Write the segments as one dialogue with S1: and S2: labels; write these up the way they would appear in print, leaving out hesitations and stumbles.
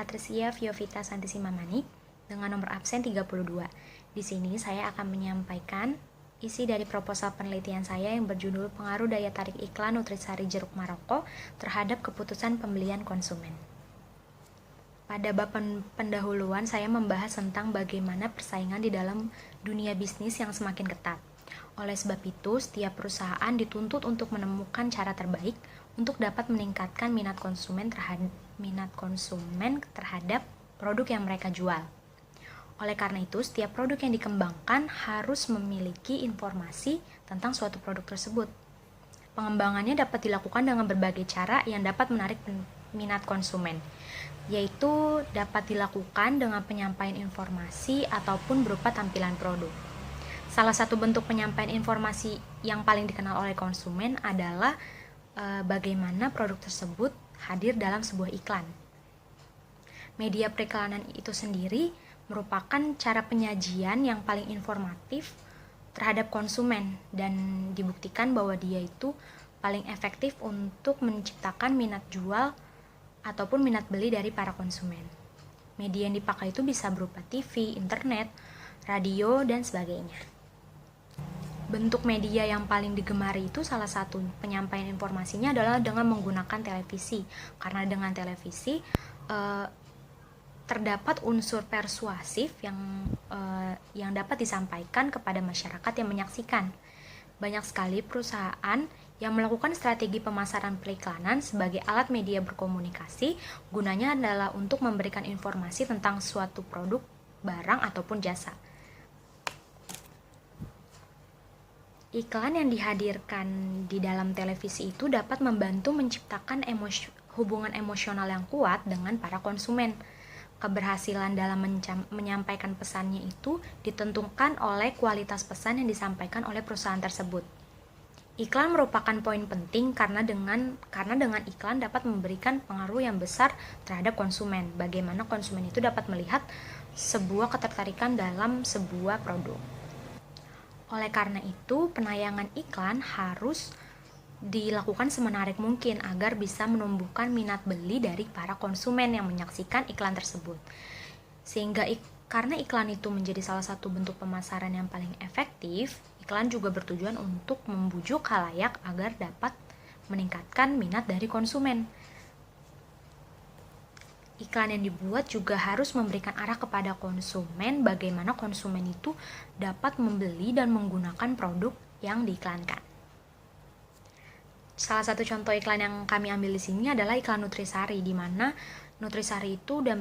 S1: Patricia Viovita Santisimamani dengan nomor absen 32. Di sini saya akan menyampaikan isi dari proposal penelitian saya yang berjudul Pengaruh Daya Tarik Iklan Nutrisari Jeruk Maroko terhadap Keputusan Pembelian Konsumen. Pada bab pendahuluan saya membahas tentang bagaimana persaingan di dalam dunia bisnis yang semakin ketat. Oleh sebab itu, setiap perusahaan dituntut untuk menemukan cara terbaik untuk dapat meningkatkan minat konsumen terhadap produk yang mereka jual. Oleh karena itu, setiap produk yang dikembangkan harus memiliki informasi tentang suatu produk tersebut. Pengembangannya dapat dilakukan dengan berbagai cara yang dapat menarik minat konsumen, yaitu dapat dilakukan dengan penyampaian informasi ataupun berupa tampilan produk. Salah satu bentuk penyampaian informasi yang paling dikenal oleh konsumen adalah bagaimana produk tersebut hadir dalam sebuah iklan. Media periklanan itu sendiri merupakan cara penyajian yang paling informatif terhadap konsumen dan dibuktikan bahwa dia itu paling efektif untuk menciptakan minat jual ataupun minat beli dari para konsumen. Media yang dipakai itu bisa berupa TV, internet, radio, dan sebagainya. Bentuk media yang paling digemari itu salah satu penyampaian informasinya adalah dengan menggunakan televisi. Karena dengan televisi terdapat unsur persuasif yang dapat disampaikan kepada masyarakat yang menyaksikan. Banyak sekali perusahaan yang melakukan strategi pemasaran periklanan sebagai alat media berkomunikasi, gunanya adalah untuk memberikan informasi tentang suatu produk, barang, ataupun jasa. Iklan yang dihadirkan di dalam televisi itu dapat membantu menciptakan hubungan emosional yang kuat dengan para konsumen. Keberhasilan dalam menyampaikan pesannya itu ditentukan oleh kualitas pesan yang disampaikan oleh perusahaan tersebut. Iklan merupakan poin penting karena dengan iklan dapat memberikan pengaruh yang besar terhadap konsumen. Bagaimana konsumen itu dapat melihat sebuah ketertarikan dalam sebuah produk. Oleh karena itu, penayangan iklan harus dilakukan semenarik mungkin agar bisa menumbuhkan minat beli dari para konsumen yang menyaksikan iklan tersebut. Sehingga karena iklan itu menjadi salah satu bentuk pemasaran yang paling efektif, iklan juga bertujuan untuk membujuk khalayak agar dapat meningkatkan minat dari konsumen. Iklan yang dibuat juga harus memberikan arah kepada konsumen bagaimana konsumen itu dapat membeli dan menggunakan produk yang diiklankan. Salah satu contoh iklan yang kami ambil di sini adalah iklan Nutrisari, di mana Nutrisari itu udah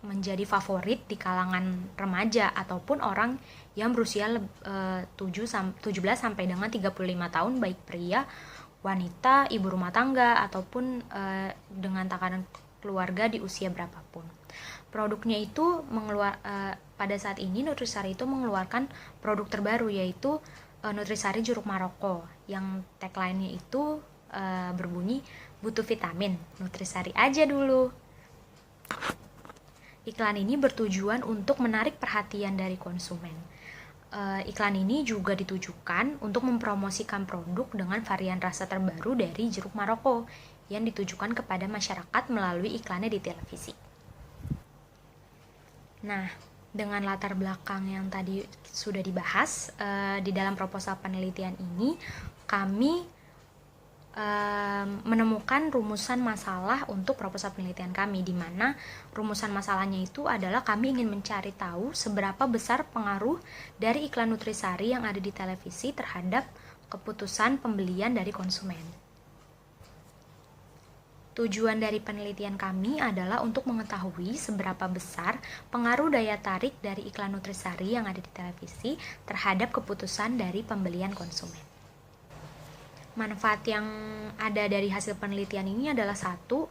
S1: menjadi favorit di kalangan remaja ataupun orang yang berusia 17 sampai dengan 35 tahun, baik pria, wanita, ibu rumah tangga, ataupun dengan takaran keluarga di usia berapapun. Produknya itu pada saat ini Nutrisari itu mengeluarkan produk terbaru, yaitu Nutrisari Jeruk Maroko, yang tagline-nya itu berbunyi butuh vitamin, Nutrisari aja dulu. Iklan ini bertujuan untuk menarik perhatian dari konsumen. Iklan ini juga ditujukan untuk mempromosikan produk dengan varian rasa terbaru dari jeruk Maroko yang ditujukan kepada masyarakat melalui iklannya di televisi. Nah, dengan latar belakang yang tadi sudah dibahas, di dalam proposal penelitian ini kami menemukan rumusan masalah untuk proposal penelitian kami, di mana rumusan masalahnya itu adalah kami ingin mencari tahu seberapa besar pengaruh dari iklan Nutrisari yang ada di televisi terhadap keputusan pembelian dari konsumen. Tujuan dari penelitian kami adalah untuk mengetahui seberapa besar pengaruh daya tarik dari iklan Nutrisari yang ada di televisi terhadap keputusan dari pembelian konsumen. Manfaat yang ada dari hasil penelitian ini adalah satu,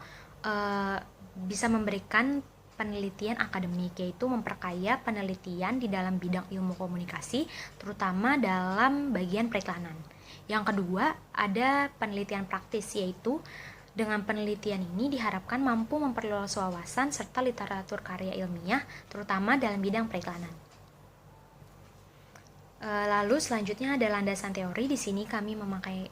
S1: bisa memberikan penelitian akademik, yaitu memperkaya penelitian di dalam bidang ilmu komunikasi, terutama dalam bagian periklanan. Yang kedua, ada penelitian praktis, yaitu dengan penelitian ini diharapkan mampu memperluas wawasan serta literatur karya ilmiah, terutama dalam bidang periklanan. Lalu selanjutnya ada landasan teori. Di sini kami memakai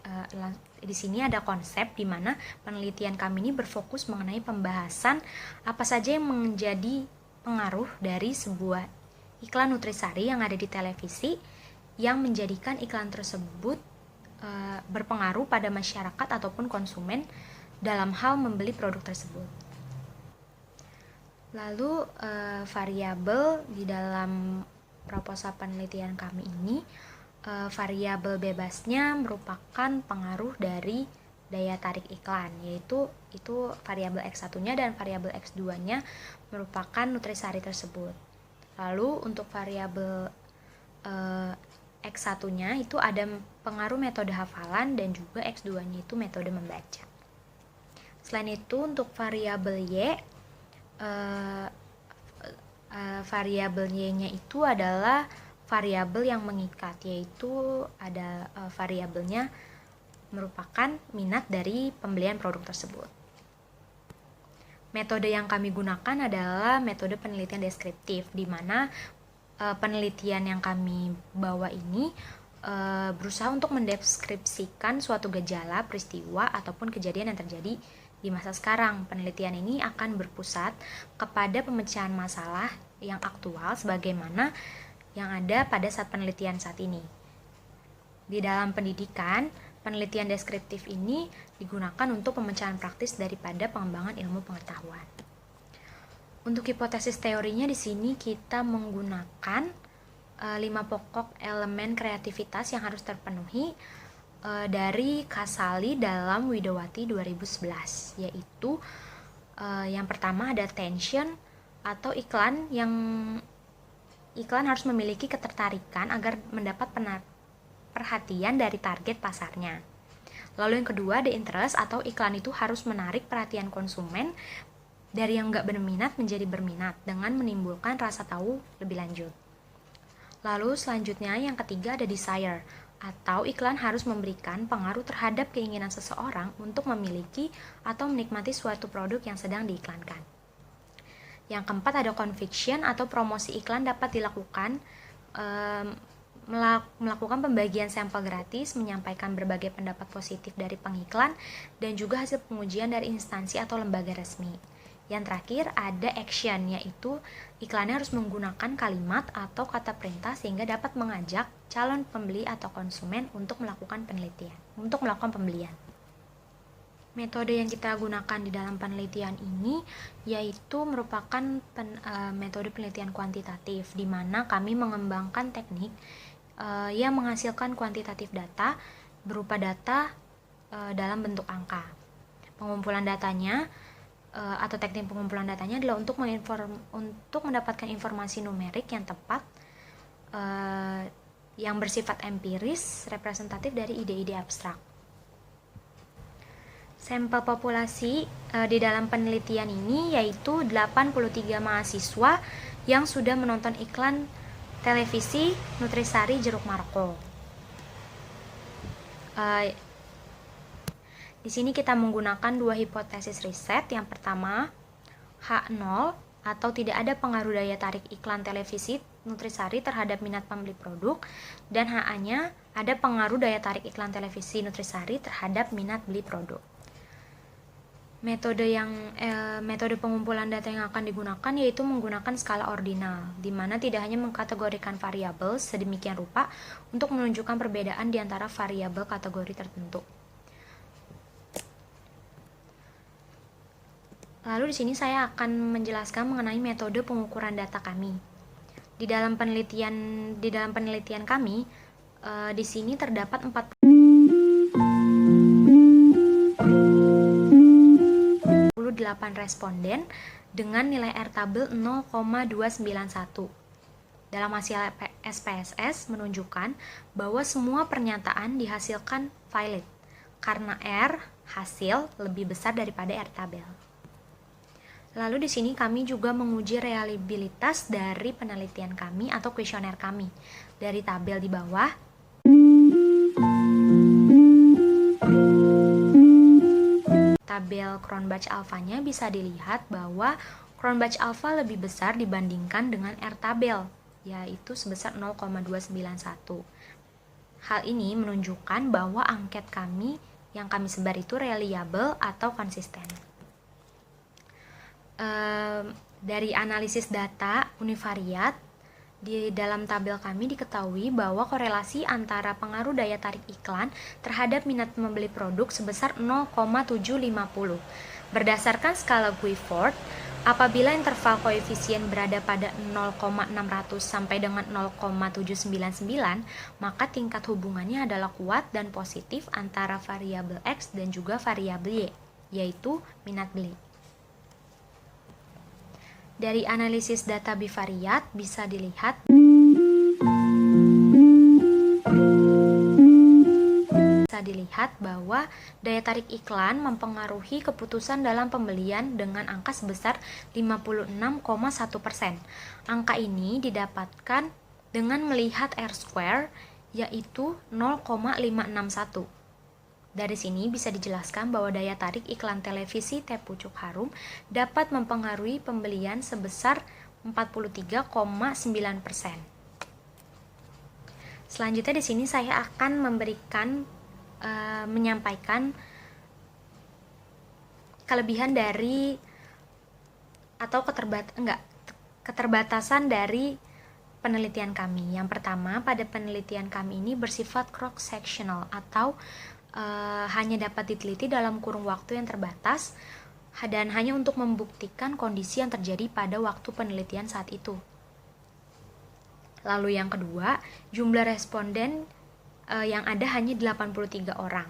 S1: di sini ada konsep di mana penelitian kami ini berfokus mengenai pembahasan apa saja yang menjadi pengaruh dari sebuah iklan nutrisari yang ada di televisi yang menjadikan iklan tersebut berpengaruh pada masyarakat ataupun konsumen dalam hal membeli produk tersebut. Lalu variabel di dalam proposal penelitian kami ini, variabel bebasnya merupakan pengaruh dari daya tarik iklan, yaitu variabel X1-nya dan variabel X2-nya merupakan nutrisari tersebut. Lalu untuk variabel X1-nya itu ada pengaruh metode hafalan dan juga X2-nya itu metode membaca. Selain itu untuk variabel Y, variabel Y-nya itu adalah variabel yang mengikat, yaitu ada variabelnya merupakan minat dari pembelian produk tersebut. Metode yang kami gunakan adalah metode penelitian deskriptif, di mana penelitian yang kami bawa ini berusaha untuk mendeskripsikan suatu gejala, peristiwa, ataupun kejadian yang terjadi di masa sekarang. Penelitian ini akan berpusat kepada pemecahan masalah yang aktual sebagaimana yang ada pada saat penelitian saat ini. Di dalam pendidikan, penelitian deskriptif ini digunakan untuk pemecahan praktis daripada pengembangan ilmu pengetahuan. Untuk hipotesis teorinya di sini kita menggunakan 5 pokok elemen kreativitas yang harus terpenuhi dari Kasali dalam Widowati 2011, yaitu yang pertama ada tension atau iklan harus memiliki ketertarikan agar mendapat perhatian dari target pasarnya. Lalu yang kedua ada interest atau iklan itu harus menarik perhatian konsumen dari yang nggak berminat menjadi berminat dengan menimbulkan rasa tahu lebih lanjut. Lalu selanjutnya yang ketiga ada desire atau iklan harus memberikan pengaruh terhadap keinginan seseorang untuk memiliki atau menikmati suatu produk yang sedang diiklankan. Yang keempat ada conviction atau promosi iklan dapat dilakukan melakukan pembagian sampel gratis, menyampaikan berbagai pendapat positif dari pengiklan, dan juga hasil pengujian dari instansi atau lembaga resmi. Yang terakhir ada action, yaitu iklannya harus menggunakan kalimat atau kata perintah sehingga dapat mengajak calon pembeli atau konsumen untuk melakukan pembelian. Metode yang kita gunakan di dalam penelitian ini yaitu merupakan metode penelitian kuantitatif, di mana kami mengembangkan teknik yang menghasilkan kuantitatif data berupa data dalam bentuk angka. Pengumpulan datanya atau teknik pengumpulan datanya adalah untuk mendapatkan informasi numerik yang tepat, yang bersifat empiris, representatif dari ide-ide abstrak. Sampel populasi di dalam penelitian ini yaitu 83 mahasiswa yang sudah menonton iklan televisi Nutrisari Jeruk Marko. Di sini kita menggunakan 2 hipotesis riset. Yang pertama, H0 atau tidak ada pengaruh daya tarik iklan televisi Nutrisari terhadap minat pembeli produk, dan HA-nya ada pengaruh daya tarik iklan televisi Nutrisari terhadap minat beli produk. Metode pengumpulan data yang akan digunakan yaitu menggunakan skala ordinal, di mana tidak hanya mengkategorikan variabel sedemikian rupa untuk menunjukkan perbedaan di antara variabel kategori tertentu. Lalu di sini saya akan menjelaskan mengenai metode pengukuran data kami. Di dalam penelitian kami, di sini terdapat 48 responden dengan nilai R-tabel 0,291. Dalam hasil SPSS menunjukkan bahwa semua pernyataan dihasilkan valid karena R hasil lebih besar daripada R-tabel. Lalu di sini kami juga menguji reliabilitas dari penelitian kami atau kuesioner kami. Dari tabel di bawah, tabel Cronbach alpha-nya bisa dilihat bahwa Cronbach alpha lebih besar dibandingkan dengan R-tabel. yaitu sebesar 0,291. Hal ini menunjukkan bahwa angket kami yang kami sebar itu reliable atau konsisten. Dari analisis data univariat, di dalam tabel kami diketahui bahwa korelasi antara pengaruh daya tarik iklan terhadap minat membeli produk sebesar 0,750. Berdasarkan skala Guilford, apabila interval koefisien berada pada 0,600 sampai dengan 0,799, maka tingkat hubungannya adalah kuat dan positif antara variabel X dan juga variabel Y, yaitu minat beli. Dari analisis data bivariat bisa dilihat bahwa daya tarik iklan mempengaruhi keputusan dalam pembelian dengan angka sebesar 56,1%. Angka ini didapatkan dengan melihat R-square, yaitu 0,561. Dari sini bisa dijelaskan bahwa daya tarik iklan televisi Teh Pucuk Harum dapat mempengaruhi pembelian sebesar 43,9%. Selanjutnya di sini saya akan menyampaikan kelebihan dari atau keterbatasan dari penelitian kami. Yang pertama, pada penelitian kami ini bersifat cross-sectional atau hanya dapat diteliti dalam kurun waktu yang terbatas dan hanya untuk membuktikan kondisi yang terjadi pada waktu penelitian saat itu. Lalu yang kedua, jumlah responden yang ada hanya 83 orang.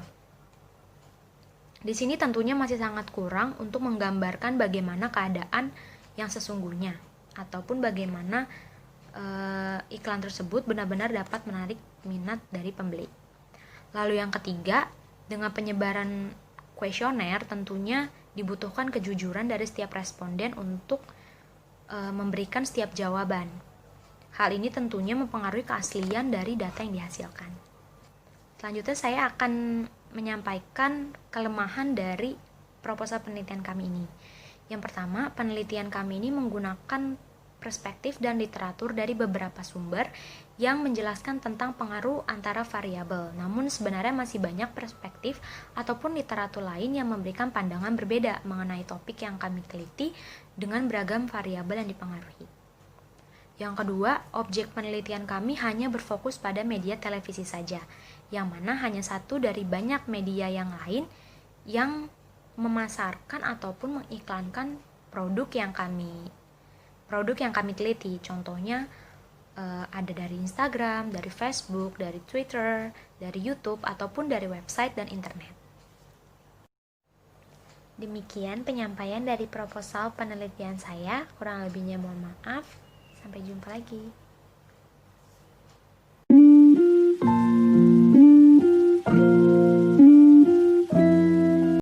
S1: Di sini tentunya masih sangat kurang untuk menggambarkan bagaimana keadaan yang sesungguhnya ataupun bagaimana iklan tersebut benar-benar dapat menarik minat dari pembeli. Lalu yang ketiga, dengan penyebaran kuesioner tentunya dibutuhkan kejujuran dari setiap responden untuk memberikan setiap jawaban. Hal ini tentunya mempengaruhi keaslian dari data yang dihasilkan. Selanjutnya saya akan menyampaikan kelemahan dari proposal penelitian kami ini. Yang pertama, penelitian kami ini menggunakan perspektif dan literatur dari beberapa sumber yang menjelaskan tentang pengaruh antara variabel. Namun sebenarnya masih banyak perspektif ataupun literatur lain yang memberikan pandangan berbeda mengenai topik yang kami teliti dengan beragam variabel yang dipengaruhi. Yang kedua, objek penelitian kami hanya berfokus pada media televisi saja, yang mana hanya satu dari banyak media yang lain yang memasarkan ataupun mengiklankan produk yang kami teliti. Contohnya ada dari Instagram, dari Facebook, dari Twitter, dari YouTube, ataupun dari website dan internet. Demikian penyampaian dari proposal penelitian saya. Kurang lebihnya mohon maaf. Sampai jumpa lagi.